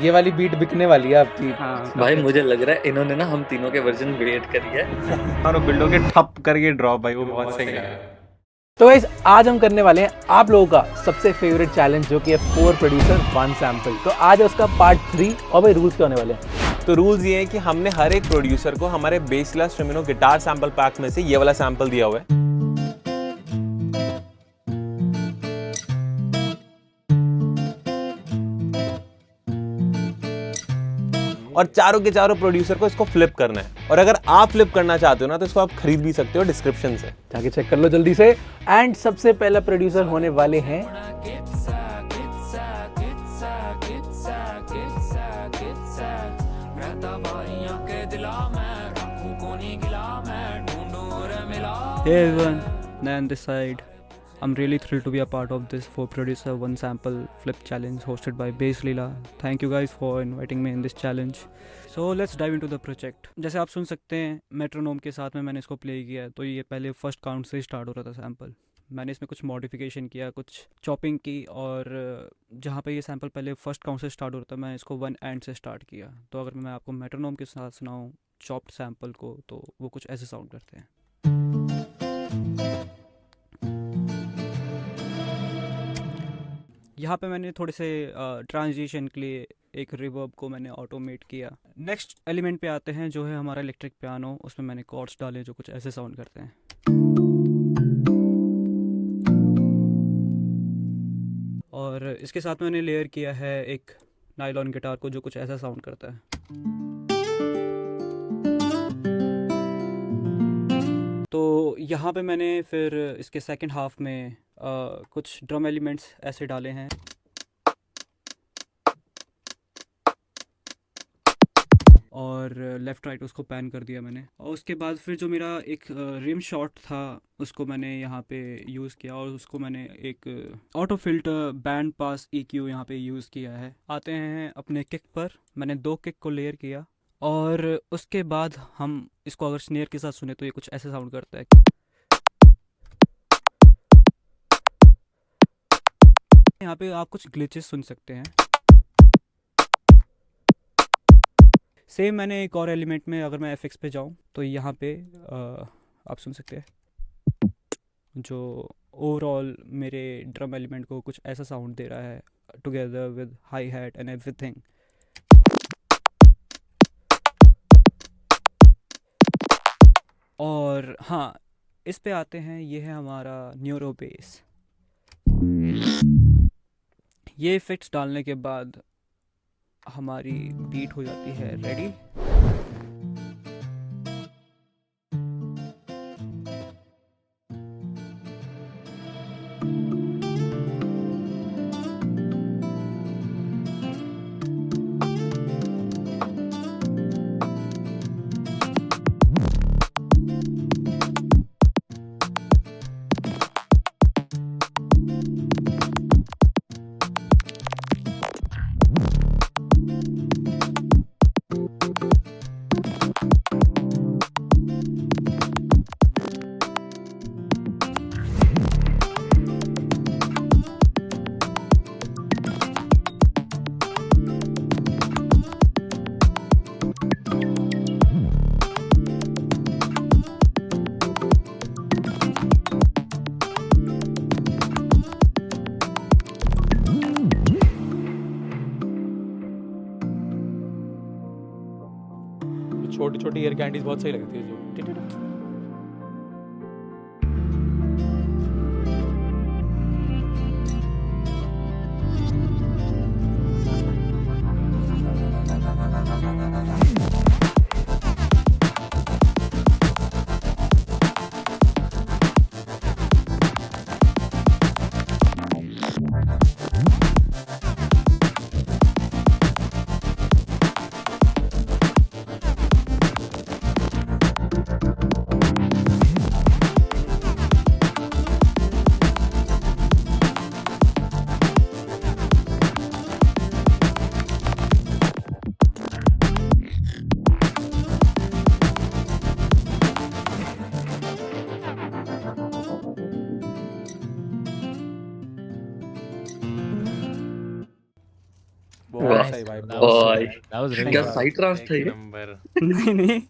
ये वाली बीट बिकने वाली है आपकी। हाँ भाई मुझे लग रहा है इन्होंने ना हम तीनों के वर्जन क्रिएट करी है और बिल्डो के ठप करके ड्रॉप भाई वो बहुत सही है। तो गाइस आज हम करने वाले हैं आप लोगों का सबसे फेवरेट चैलेंज जो कि है 4 प्रोड्यूसर 1 सैंपल। तो आज है उसका पार्ट 3 और भाई रूल्स क्या होने वाले हैं। तो रूल्स ये हैं कि हमने हर एक प्रोड्यूसर को हमारे बेसला स्ट्रीमिनो गिटार सैंपल पैक में से ये वाला सैंपल दिया हुआ है। और चारों के चारों प्रोड्यूसर को इसको फ्लिप करना है। और अगर आप फ्लिप करना चाहते हो ना तो इसको आप खरीद भी सकते हो डिस्क्रिप्शन से, जाके चेक कर लो जल्दी से। एंड सबसे पहला प्रोड्यूसर होने वाले हैं Hey everyone, Nayan this side. I'm really thrilled to be a part of this 4 producer 1 sample flip challenge hosted by Bass Leela. Thank you guys for inviting me in this challenge. So let's dive into the project. जैसे आप सुन सकते हैं metronome के साथ में मैंने इसको play किया है, तो ये पहले फर्स्ट काउंट से ही स्टार्ट हो रहा था सैम्पल। मैंने इसमें कुछ मॉडिफिकेशन किया, कुछ चॉपिंग की, और जहाँ पे ये सैम्पल पहले फर्स्ट काउंट से स्टार्ट हो रहा था मैं इसको 1 एंड से स्टार्ट किया। तो अगर मैं आपको मेट्रोनोम के साथ सुनाऊँ चॉप्ड सैम्पल को तो वो कुछ ऐसे साउंड करते हैं। यहाँ पे मैंने थोड़े से ट्रांजिशन के लिए एक रिवर्ब को मैंने ऑटोमेट किया। नेक्स्ट एलिमेंट पे आते हैं जो है हमारा इलेक्ट्रिक पियानो। उसमें मैंने कॉर्ड्स डाले जो कुछ ऐसे साउंड करते हैं। और इसके साथ मैंने लेयर किया है एक नाइलॉन गिटार को जो कुछ ऐसा साउंड करता है। तो यहाँ पे मैंने फिर इसके सेकंड हाफ में कुछ ड्रम एलिमेंट्स ऐसे डाले हैं। और लेफ़्ट राइट उसको पैन कर दिया मैंने। और उसके बाद फिर जो मेरा एक रिम शॉट था उसको मैंने यहाँ पे यूज़ किया, और उसको मैंने एक auto filter band pass EQ यहाँ पे यूज़ किया है। आते हैं अपने किक पर। मैंने 2 किक को लेयर किया, और उसके बाद हम इसको अगर स्नेयर के साथ सुने तो ये कुछ ऐसे साउंड करता है। यहाँ पे आप कुछ ग्लिचेस सुन सकते हैं। सेम मैंने एक और एलिमेंट में अगर मैं FX पे जाऊँ तो यहाँ पे आप सुन सकते हैं जो ओवरऑल मेरे ड्रम एलिमेंट को कुछ ऐसा साउंड दे रहा है together with hi hat and everything. और हाँ, इस पे आते हैं, ये है हमारा न्यूरो बेस। ये इफेक्ट्स डालने के बाद हमारी बीट हो जाती है रेडी। छोटी छोटी एयर कैंडीज बहुत सही लगती है जो भाई That was really क्या good. साइड ट्रांस था एक ये? नंबर। नहीं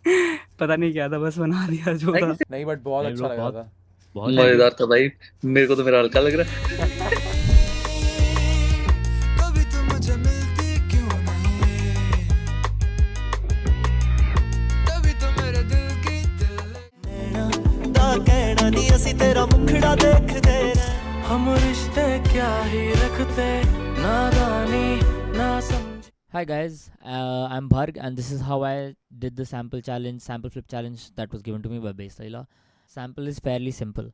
पता नहीं क्या था, बस बना दिया जो था। नहीं बट बहुत नहीं अच्छा bro, लग रहा बहुत था। बहुत मजेदार था भाई, मेरे को तो मेरा हल्का लग रहा है। कभी तो मुझे मिलती क्यों नहीं, कभी तो मेरे दिल की दिल दा कहना नहीं असि तेरा मुखड़ा देख गए, हम रिश्ते क्या ही रखते, नादानी ना समझ। Hi guys, I'm Bharg and this is how I did the sample flip challenge that was given to me by Bass Laila. Sample is fairly simple.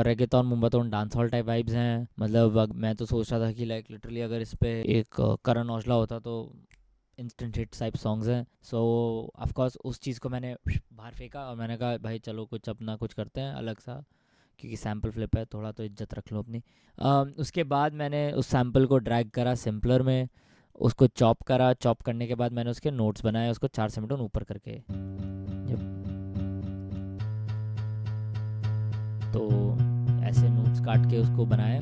Reggaeton, Mumbaton, dancehall type vibes हैं। मतलब मैं तो सोच रहा था कि like literally अगर इस पे एक करण औजला होता तो instant hit type songs हैं। So of course उस चीज़ को मैंने बाहर फेंका और मैंने कहा भाई चलो कुछ अपना कुछ करते हैं अलग सा, क्योंकि सैम्पल फ्लिप है, थोड़ा तो इज्जत रख लो अपनी। उसके बाद मैंने उस सैम्पल को ड्रैग करा सिम्पलर में, उसको चॉप करा, चॉप करने के बाद मैंने उसके नोट्स बनाए उसको 4 सेमीटोन ऊपर करके। तो ऐसे नोट्स काट के उसको बनाया,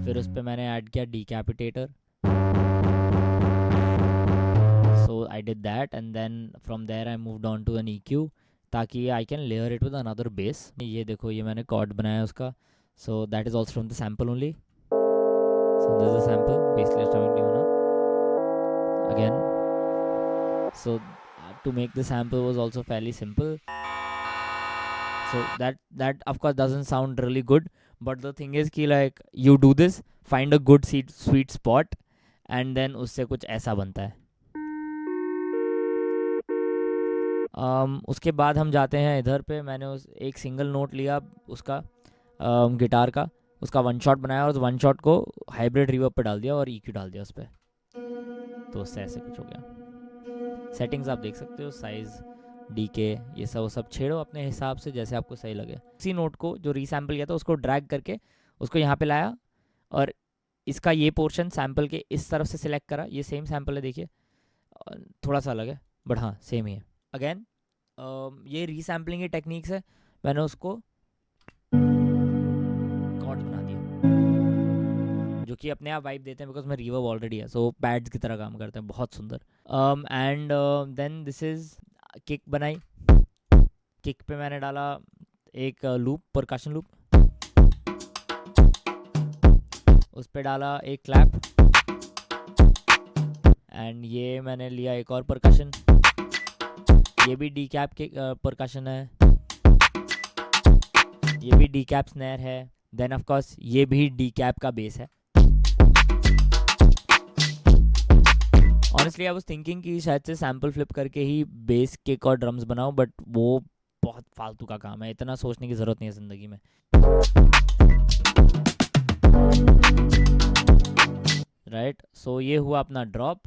फिर उस पर मैंने ऐड किया decapitator. So I did that and then from there I moved on to an EQ ताकि I can layer it with another base. ये देखो ये मैंने कॉर्ड बनाया उसका, so that is also from the sample only. So this is sample bassless drumming होना again. So to make the sample was also fairly simple. So that of course doesn't sound really good, but the thing is कि like you do this, find a good sweet spot and then उससे कुछ ऐसा बनता है। उसके बाद हम जाते हैं इधर पे। मैंने उस एक सिंगल नोट लिया उसका गिटार का, उसका वन शॉट बनाया और उस वन शॉट को हाइब्रिड रिवर्ब पे डाल दिया और EQ डाल दिया उस पर, तो उससे ऐसे कुछ हो गया। सेटिंग्स आप देख सकते हो, साइज़, डीके, ये सब छेड़ो अपने हिसाब से जैसे आपको सही लगे। इसी नोट को जो रीसैम्पल किया था उसको ड्रैग करके उसको यहाँ पे लाया और इसका ये पोर्शन सैम्पल के इस तरफ से सिलेक्ट करा। ये सेम सैम्पल है देखिए, थोड़ा सा अलग है बट हाँ सेम ही है। अगेन ये रीसैम्पलिंग की टेक्निक्स है, मैंने उसको कॉर्ड बना दिया जो कि अपने आप वाइब देते हैं बिकॉज में रिवर्ब ऑलरेडी है, सो पैड्स की तरह काम करते हैं, बहुत सुंदर। And then this is kick बनाई। किक पे मैंने डाला एक लूप, परकशन लूप, उस पे डाला एक क्लैप एंड ये मैंने लिया एक और परकशन, ये भी डी कैप के परकशन है, ये भी डी कैप स्नैर है, देन ऑफ कोर्स ये भी डी कैप का बेस है। ऑनेस्टली आई वाज थिंकिंग कि शायद से सैम्पल फ्लिप करके ही बेस किक और ड्रम्स बनाऊं, बट वो बहुत फालतू का काम है, इतना सोचने की ज़रूरत नहीं है ज़िंदगी में। राइट, सो ये हुआ अपना ड्रॉप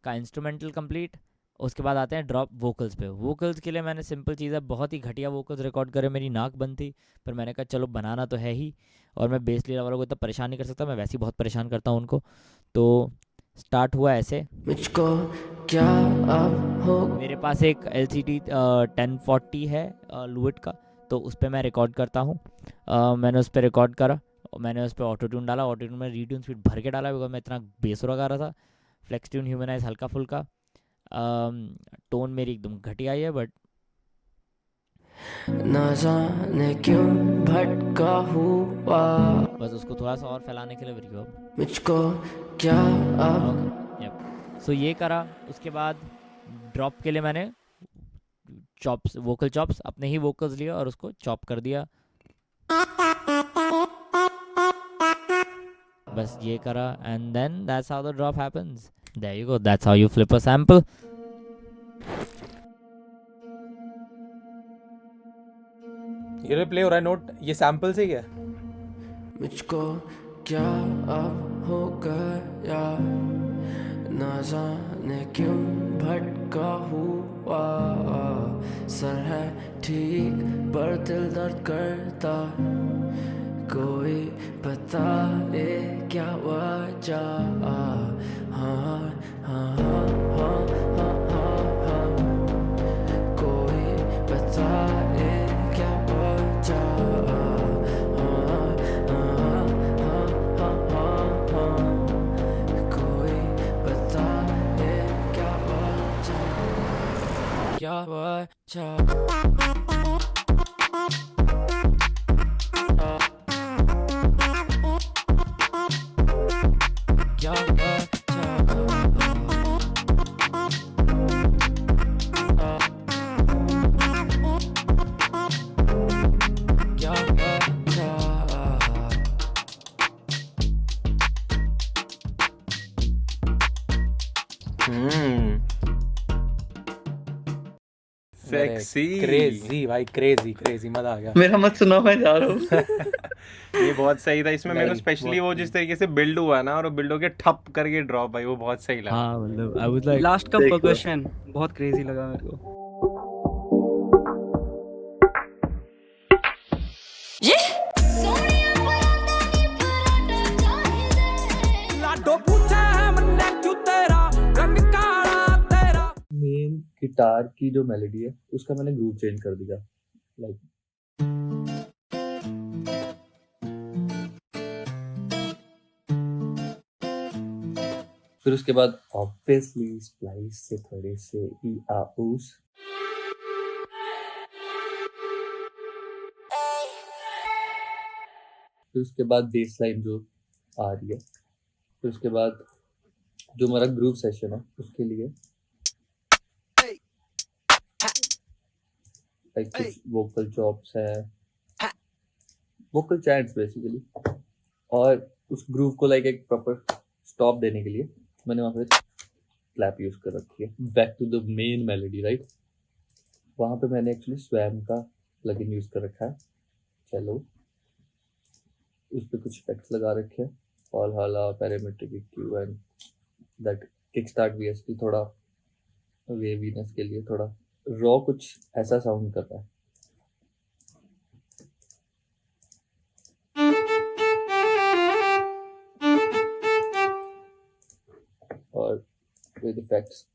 का इंस्ट्रूमेंटल कंप्लीट। उसके बाद आते हैं ड्रॉप वोकल्स पे। वोकल्स के लिए मैंने सिंपल चीज़ है, बहुत ही घटिया वोकल्स रिकॉर्ड करे, मेरी नाक बंद थी, पर मैंने कहा चलो बनाना तो है ही, और मैं बेस लीडर वालों को इतना परेशान नहीं कर सकता, मैं वैसे ही बहुत परेशान करता हूँ उनको। तो स्टार्ट हुआ ऐसे, मुझको क्या अब हो। मेरे पास एक LCD 1040 है लुइट का, तो उस पर मैं रिकॉर्ड करता हूँ। मैंने उस पर रिकॉर्ड करा, मैंने उस पर ऑटो ट्यून डाला, ऑटो ट्यून में रीट्यून स्पीड भर के डाला बिकॉज मैं इतना बेस गा रहा था। फ्लेक्स ट्यून ह्यूमनाइज हल्का फुल्का, टोन मेरी एकदम घटिया है, बट न जाने क्यों भटका हुआ, बस उसको थोड़ा सा और फैलाने के लिए रिवर्ब। मुझको क्या अब। सो ये करा। उसके बाद ड्रॉप के लिए मैंने चॉप्स, वोकल चॉप्स, अपने ही वोकल्स लिए और उसको चॉप कर दिया, बस ये करा, and then that's how the drop happens. There you go, that's how you flip a sample. ये प्ले हो रहा है नोट, ये सैंपल से ही है। मुझको क्या अब हो गया, न जाने क्यों भटका हुआ, सर है ठीक पर दिल दर्द करता, कोई बताए क्या वजह। हाँ हाँ हाँ हाँ हाँ हाँ हाँ, कोई बताए क्या वजह। हाँ हाँ हाँ हाँ हाँ, कोई बताए क्या सेक्सी क्रेजी भाई, क्रेजी क्रेजी, मजा आ गया। मेरा मत सुनो, मैं जा रहा हूँ। ये बहुत सही था। इसमें मेरे को नहीं, स्पेशली वो जिस तरीके से बिल्ड हुआ ना, और वो बिल्ड होके ठप करके ड्रॉप भाई, वो बहुत सही लगा। हाँ मतलब आई वाज लाइक लास्ट का देख लो। परकशन बहुत क्रेजी लगा मेरे को। मेन गिटार की जो मेलोडी है उसका मैंने ग्रूव चेंज कर दिया, लाइक फिर उसके बाद ऑब्वियसली स्प्लाइस से थोड़े से ई आ ऊस, फिर उसके बाद बेस लाइन जो आ रही है, फिर उसके बाद जो हमारा ग्रूव सेशन है उसके लिए लाइक कुछ वोकल चॉप्स है, वोकल चैट्स बेसिकली, और उस ग्रूव को लाइक एक प्रॉपर स्टॉप देने के लिए मैंने वहाँ पे क्लैप यूज कर रखी है। Back to the main melody, right, वहाँ पे मैंने एक्चुअली स्वैम का प्लगइन यूज कर रखा है। चलो उस पर कुछ इफेक्ट्स लगा रखे हैं, ऑल हाला, parametric EQ and that kick start VST, थोड़ा वेवीनेस के लिए, थोड़ा रॉ कुछ ऐसा साउंड कर रहा है। और विद इफेक्ट्स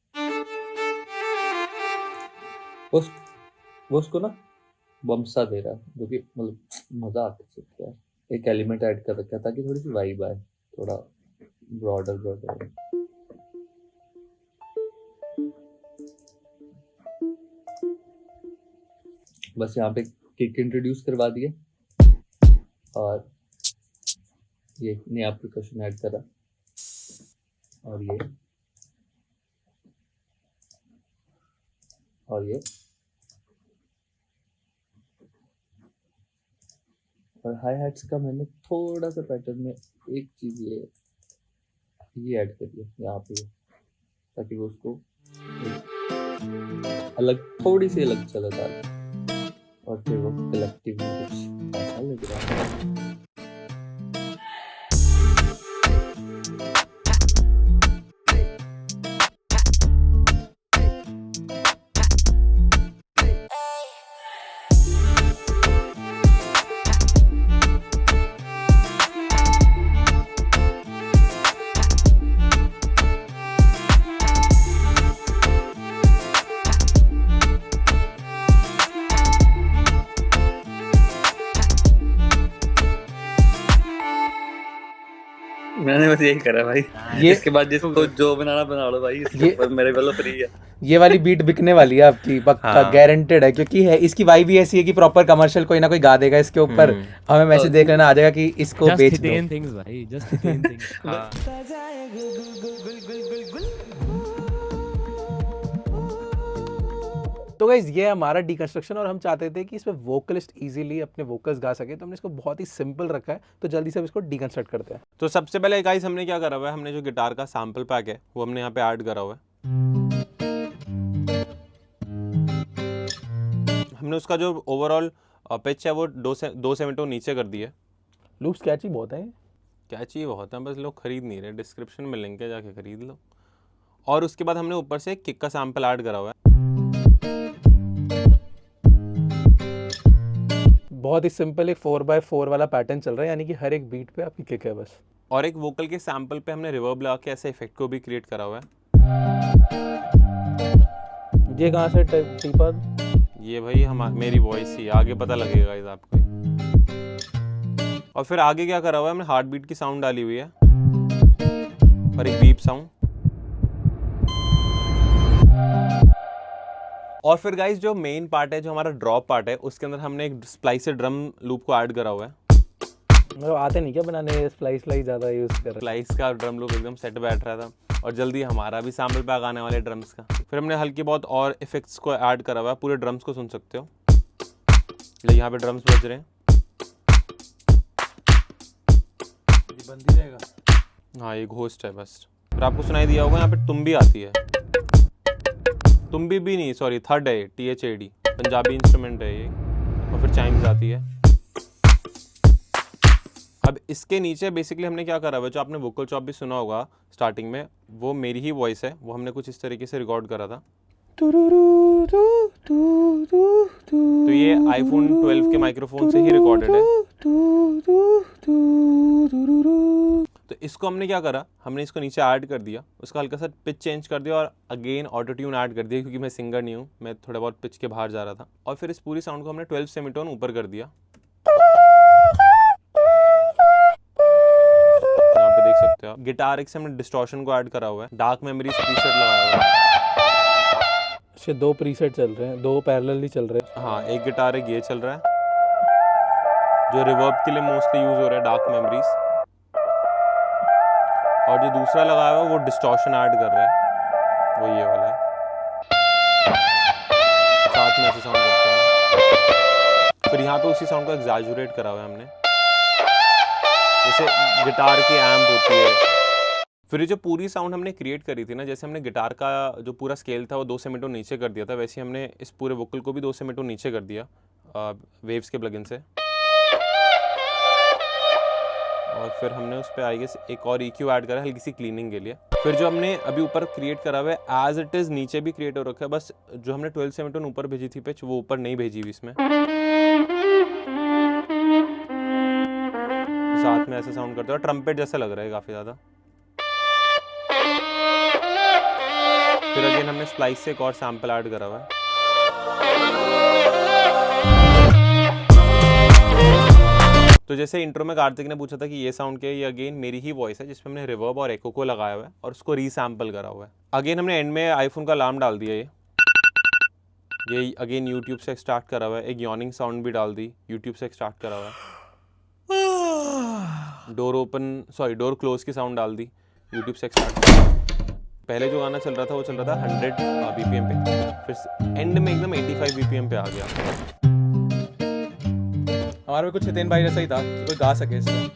वो उसको ना बम्सा दे रहा है, जो कि मतलब मजा आता है। एक एलिमेंट ऐड कर रखा ताकि थोड़ी सी वाइब आए, थोड़ा ब्रॉडर। बस यहाँ पे किक इंट्रोड्यूस करवा दिए और ये नया परकशन ऐड करा, और ये और हाई हैट्स का मैंने थोड़ा सा पैटर्न में एक चीज ये ऐड करी है यहाँ पे, ताकि वो उसको अलग, थोड़ी सी अलग चला था, और फिर वो कलेक्टिव में कुछ ऐसा लग रहा है। मैंने बस यही करा भाई। इसके बाद जिसको जो बनाना बना लो भाई, इसके ऊपर मेरे वाला फ्री है। ये वाली बीट बिकने वाली है आपकी, पक्का हाँ। गारंटेड है, क्योंकि है इसकी वाइब भी ऐसी है कि प्रॉपर कमर्शियल कोई ना कोई गा देगा इसके ऊपर, हमें मैसेज देख लेना आ जाएगा कि इसको just बेच hitting दो। things भाई, just hitting things। हाँ। तो गाइज ये है हमारा डीकंस्ट्रक्शन, और हम चाहते थे कि इसमें वोकलिस्ट इजीली अपने वोकल्स गा सके, तो हमने इसको बहुत ही सिंपल रखा है। तो जल्दी से अब इसको डीकंस्ट्रक्ट करते हैं। तो सबसे पहले गाइस हमने क्या करा हुआ है, हमने जो गिटार का सैंपल पैक है वो हमने यहाँ पे ऐड करा हुआ है। हमने उसका जो ओवरऑल पिच है वो 2 नीचे कर दिया है। लूप्स कैची बहुत है, क्या चाहिए बहुत है, बस लोग खरीद नहीं रहे। डिस्क्रिप्शन में लिंक है, जाके खरीद लो। और उसके बाद हमने ऊपर से किक का सैंपल ऐड करा हुआ है। बहुत ही सिंपल एक 4x4 वाला पैटर्न चल रहा है, यानी कि हर एक बीट पे आपकी किक है बस। और एक वोकल के सैंपल पे हमने रिवर्ब लगा के ऐसे इफेक्ट को भी क्रिएट करा हुआ है। ये कहाँ से टीपा? ये भाई मेरी वॉइस ही, आगे पता लगेगा इस आपको। और फिर आगे क्या करा हुआ है, हमने हार्ट बीट की साउंड डाली हुई है और एक बीप साउंड। और फिर गाइस जो मेन पार्ट है, जो हमारा ड्रॉप पार्ट है, उसके अंदर हमने एक स्प्लाइसर ड्रम लूप को ऐड करा हुआ है। मतलब आते नहीं क्या बनाने, स्प्लाइस ज़्यादा यूज़ कर रहे हैं। स्प्लाइस का ड्रम लूप एकदम सेट बैठ रहा था और जल्दी हमारा भी सैम्पल पैक आने वाले ड्रम्स का। फिर हमने हल्की बहुत और इफेक्ट्स को ऐड करा हुआ है, पूरे ड्रम्स को सुन सकते हो। यहाँ पे ड्रम्स बज रहे हैं, बंद ही रहेगा। हाँ ये घोस्ट है बस। फिर आपको सुनाई दिया होगा यहाँ पे तुम्बी आती है, तुम्बी भी नहीं सॉरी थर्ड है, THAD पंजाबी इंस्ट्रूमेंट है ये। और फिर चाइम्स आती है। अब इसके नीचे बेसिकली हमने क्या करा हुआ है, जो आपने वोकल चॉप भी सुना होगा स्टार्टिंग में, वो मेरी ही वॉइस है, वो हमने कुछ इस तरीके से रिकॉर्ड करा था। तो ये iPhone 12 के माइक्रोफोन से ही रिकॉर्डेड है। तो इसको हमने क्या करा, हमने इसको नीचे ऐड कर दिया, उसका हल्का सा पिच चेंज कर दिया और अगेन ऑटो ट्यून ऐड कर दिया, क्योंकि मैं सिंगर नहीं हूँ, मैं थोड़ा बहुत पिच के बाहर जा रहा था। और फिर इस पूरी साउंड को हमने 12 सेमीटोन ऊपर कर दिया। यहाँ पे देख सकते हो आप गिटार एक से हमने डिस्टॉर्शन को ऐड करा हुआ है, डार्क मेमोरीज प्रीसेट लगाया हुआ है। इसके 2 प्रीसेट चल रहे हैं, 2 पैरेलल ही चल रहे हैं। हाँ एक गिटार एक ये चल रहा है, जो रिवर्ब के लिए मोस्टली यूज हो रहा है, डार्क मेमोरीज। और जो दूसरा लगाया हुआ है वो डिस्टॉर्शन ऐड कर रहा है, वो ये वाला है। साथ में ऐसे साउंड करते हैं। फिर यहाँ पे उसी साउंड को एग्जैजुरेट करा हुआ है हमने, जैसे गिटार की एम्प होती है। फिर ये जो पूरी साउंड हमने क्रिएट करी थी ना, जैसे हमने गिटार का जो पूरा स्केल था वो 2 सेमीटोन नीचे कर दिया था, वैसे ही हमने इस पूरे वोकल को भी 2 सेमीटोन नीचे कर दिया वेव्स के प्लगइन से। और फिर हमने उस पर आई गेस एक और EQ ऐड करा हल्की सी क्लीनिंग के लिए। फिर जो हमने अभी ऊपर क्रिएट करा हुआ है एज इट इज़ नीचे भी क्रिएट हो रखा है, बस जो हमने 12 सेमीटोन ऊपर भेजी थी पिच, वो ऊपर नहीं भेजी हुई इसमें। साथ में ऐसा साउंड करते हो, ट्रम्पेट जैसा लग रहा है काफ़ी ज़्यादा। फिर अगेन हमने स्प्लाइस से एक और सैम्पल ऐड करा हुआ है। तो जैसे इंट्रो में कार्तिक ने पूछा था कि ये साउंड क्या है, ये अगेन मेरी ही वॉइस है, जिसमें हमने रिवर्ब और एको को लगाया हुआ है और उसको रीसैम्पल करा हुआ है। अगेन हमने एंड में आईफोन का अलार्म डाल दिया, ये अगेन यूट्यूब से एक्सट्रैक्ट करा हुआ है। एक यॉर्निंग साउंड भी डाल दी, यूट्यूब से एक्सट्रैक्ट करा हुआ है। डोर क्लोज की साउंड डाल दी, यूट्यूब से एक्सट्रैक्ट। पहले जो गाना चल रहा था वो चल रहा था 100 BPM पे, फिर एंड में एकदम 85 BPM पे आ गया। हमारे में कुछ हितेन भाई जैसा ही था कि कोई गा सके इससे।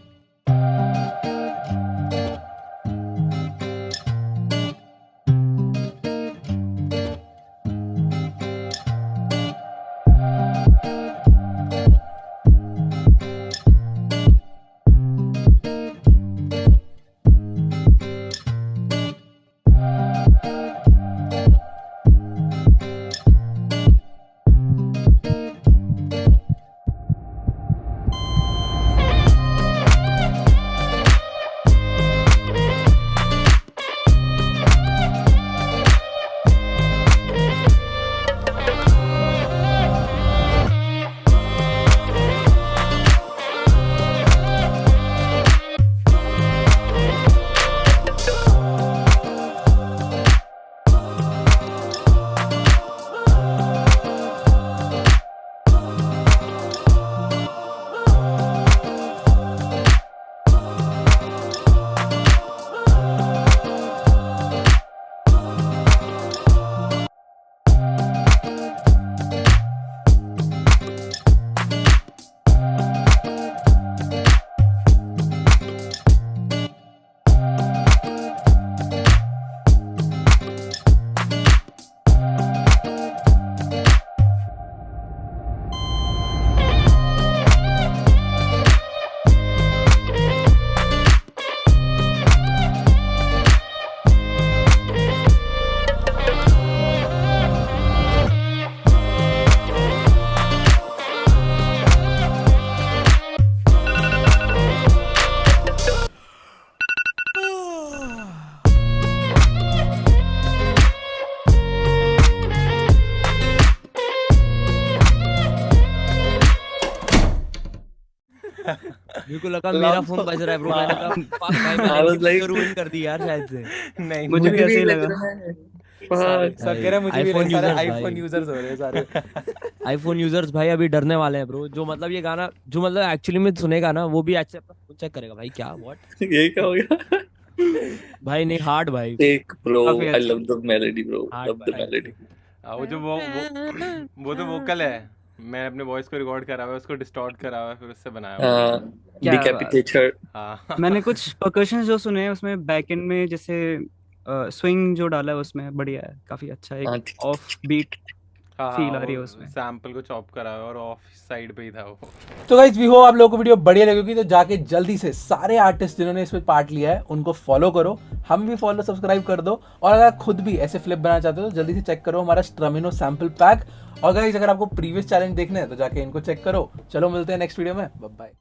मेरे को लगा मेरा फोन बज रहा है ब्रो, मैंने कहा भाई मैंने रूइन कर दी यार शायद से। नहीं मुझे भी ऐसे ही लगा। सब कह रहे हैं मुझे भी iPhone सारे users आईफोन भाई। यूजर्स हो रहे हैं सारे। आईफोन यूजर्स भाई अभी डरने वाले हैं ब्रो। जो मतलब ये गाना जो मतलब एक्चुअली में सुनेगा ना वो भी अच्छे अपना फोन चेक करेगा भाई क्या व्हाट यही क्या हो गया? भाई नहीं हार्ड भाई Take bro, काफी I अच्छा। love the melody bro, Hard love the भाई। melody. वो जो वो तो वोकल है, मैं अपने वॉइस को रिकॉर्ड करा हुआ है, उसको डिस्टॉर्ट करा हुआ है, फिर उससे बनाया हुआ है। क्या Decapitator. हाँ मैंने कुछ परकशन जो सुने हैं उसमें बैक एंड में जैसे स्विंग जो डाला है उसमें बढ़िया है, काफी अच्छा हाँ, एक ऑफ बीट हाँ फील आ रही है वो उसमें। सैंपल को चॉप करा हुआ है और ऑफ साइड पे ही था वो। तो गाइस वी होप आप लोगों को वीडियो बढ़िया लगेगी, तो जाके जल्दी से सारे आर्टिस्ट जिन्होंने इसमें पार्ट लिया है उनको फॉलो करो, हम भी फॉलो सब्सक्राइब कर दो। और अगर खुद भी ऐसे फ्लिप बनाना चाहते हो तो जल्दी से चेक करो हमारा स्ट्रमिनो सैंपल पैक। और गाइस अगर आपको प्रीवियस चैलेंज देखने हैं तो जाके इनको चेक करो। चलो मिलते हैं नेक्स्ट वीडियो में, बाय बाय।